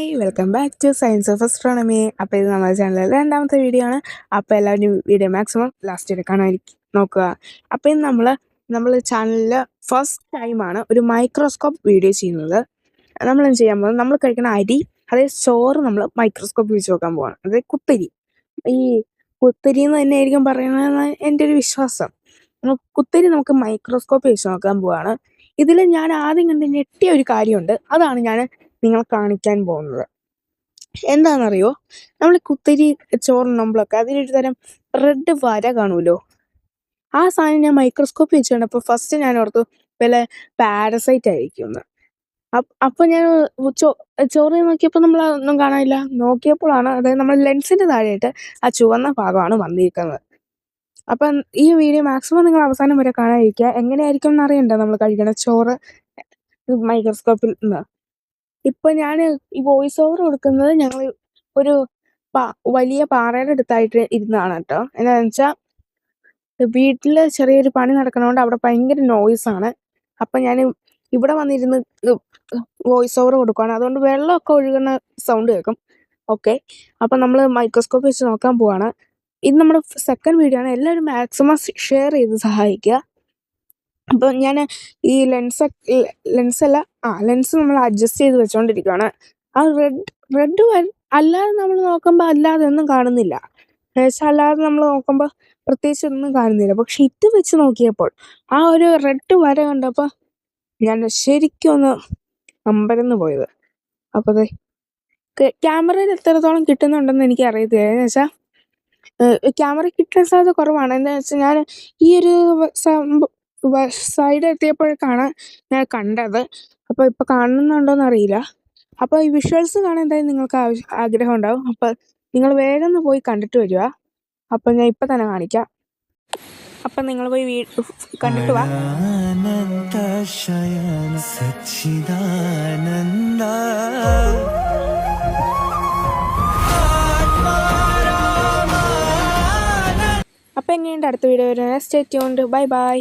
Hi welcome back two science of astronomy. അപ്പോൾ ഇത് നമ്മുടെ ചാനലിലെ രണ്ടാമത്തെ വീഡിയോ ആണ്. അപ്പോൾ എല്ലാവരും വീഡിയോ മാക്സിമം ലാസ്റ്റ് വരെ കാണാതിരിക്കും നോക്കുക. അപ്പോൾ ഇന്ന് നമ്മൾ ചാനലിൽ ഫസ്റ്റ് ടൈമാണ് ഒരു മൈക്രോസ്കോപ്പ് വീഡിയോ ചെയ്യുന്നത്. നമ്മളെന്ത് ചെയ്യാൻ പോകുന്നത്, നമ്മൾ കഴിക്കുന്ന അരി അതായത് ചോറ് നമ്മൾ മൈക്രോസ്കോപ്പ് വെച്ച് നോക്കാൻ പോവാണ്. അതായത് കുത്തരി. ഈ കുത്തരി എന്ന് തന്നെ ആയിരിക്കും പറയുന്നതെന്ന് എൻ്റെ ഒരു വിശ്വാസം. കുത്തരി നമുക്ക് മൈക്രോസ്കോപ്പ് വെച്ച് നോക്കാൻ പോവാണ്. ഇതിൽ ഞാൻ ആദ്യം കണ്ട് ഞെട്ടിയ ഒരു കാര്യമുണ്ട്. അതാണ് ഞാൻ നിങ്ങളെ കാണിക്കാൻ പോകുന്നത്. എന്താണെന്നറിയോ, നമ്മൾ കുത്തരി ചോറുണ്ണുമ്പോഴൊക്കെ അതിലൊരു തരം റെഡ് വര കാണുമല്ലോ. ആ സാധനം ഞാൻ മൈക്രോസ്കോപ്പ് വെച്ച് കണ്ടപ്പോൾ ഫസ്റ്റ് ഞാൻ ഓർത്തു വല്ല പാരസൈറ്റ് ആയിരിക്കും എന്ന്. അപ്പം ഞാൻ ചോറ് നോക്കിയപ്പോൾ നമ്മൾ ഒന്നും കാണാനില്ല. നോക്കിയപ്പോഴാണ്, അതായത് നമ്മൾ ലെൻസിൻ്റെ താഴെയായിട്ട് ആ ചുവന്ന ഭാഗമാണ് വന്നിരിക്കുന്നത്. അപ്പം ഈ വീഡിയോ മാക്സിമം നിങ്ങൾ അവസാനം വരെ കാണാതിരിക്കുക. എങ്ങനെയായിരിക്കും എന്നറിയണ്ട നമ്മൾ കഴിക്കണ ചോറ് മൈക്രോസ്കോപ്പിൽ നിന്ന്. ഇപ്പം ഞാൻ ഈ വോയിസ് ഓവർ കൊടുക്കുന്നത് ഞങ്ങൾ ഒരു വലിയ പാറയുടെ അടുത്തായിട്ട് ഇരുന്നാണ് കേട്ടോ. എന്താണെന്ന് വെച്ചാൽ വീട്ടിൽ ചെറിയൊരു പണി നടക്കണതുകൊണ്ട് അവിടെ ഭയങ്കര നോയ്സാണ്. അപ്പം ഞാൻ ഇവിടെ വന്നിരുന്ന് വോയിസ് ഓവർ കൊടുക്കുകയാണ്. അതുകൊണ്ട് വെള്ളമൊക്കെ ഒഴുകുന്ന സൗണ്ട് കേൾക്കും. ഓക്കെ, അപ്പം നമ്മൾ മൈക്രോസ്കോപ്പ് വെച്ച് നോക്കാൻ പോവാണ്. ഇത് നമ്മുടെ സെക്കൻഡ് വീഡിയോ ആണ്. എല്ലാവരും മാക്സിമം ഷെയർ ചെയ്ത് സഹായിക്കുക. അപ്പോൾ ഞാൻ ഈ ലെൻസ് നമ്മൾ അഡ്ജസ്റ്റ് ചെയ്ത് വെച്ചുകൊണ്ടിരിക്കുകയാണ്. ആ റെഡ് അല്ലാതെ നമ്മൾ നോക്കുമ്പോൾ അല്ലാതെ ഒന്നും കാണുന്നില്ല. അല്ലാതെ നമ്മൾ നോക്കുമ്പോൾ പ്രത്യേകിച്ച് ഒന്നും കാണുന്നില്ല. പക്ഷെ ഇത് വെച്ച് നോക്കിയപ്പോൾ ആ ഒരു റെഡ് വര കണ്ടപ്പോൾ ഞാൻ ശരിക്കും ഒന്ന് അമ്പരന്ന് പോയത്. അപ്പോൾ അതെ, ക്യാമറയിൽ എത്രത്തോളം കിട്ടുന്നുണ്ടെന്ന് എനിക്ക് അറിയത്തില്ല. എന്ന് വെച്ചാൽ ക്യാമറ കിട്ടാൻ സാധ്യത കുറവാണ്. എന്താണെന്ന് വെച്ചാൽ ഞാൻ ഈ ഒരു സൈഡ് എത്തിയപ്പോഴേക്കാണ് ഞാൻ കണ്ടത്. അപ്പോൾ ഇപ്പോൾ കാണുന്നുണ്ടോയെന്ന് അറിയില്ല. അപ്പോൾ ഈ വിഷ്വൽസ് കാണാൻ എന്തായാലും നിങ്ങൾക്ക് ആഗ്രഹം ഉണ്ടാവും. അപ്പോൾ നിങ്ങൾ വേഗം ഒന്ന് പോയി കണ്ടിട്ട് വരിക. അപ്പോൾ ഞാൻ ഇപ്പം തന്നെ കാണിക്കാം. അപ്പം നിങ്ങൾ പോയി കണ്ടിട്ട് വാ. അപ്പോൾ എങ്ങനെയുണ്ട് അടുത്ത വീഡിയോ വരുന്നത്? Stay tuned. Bye bye.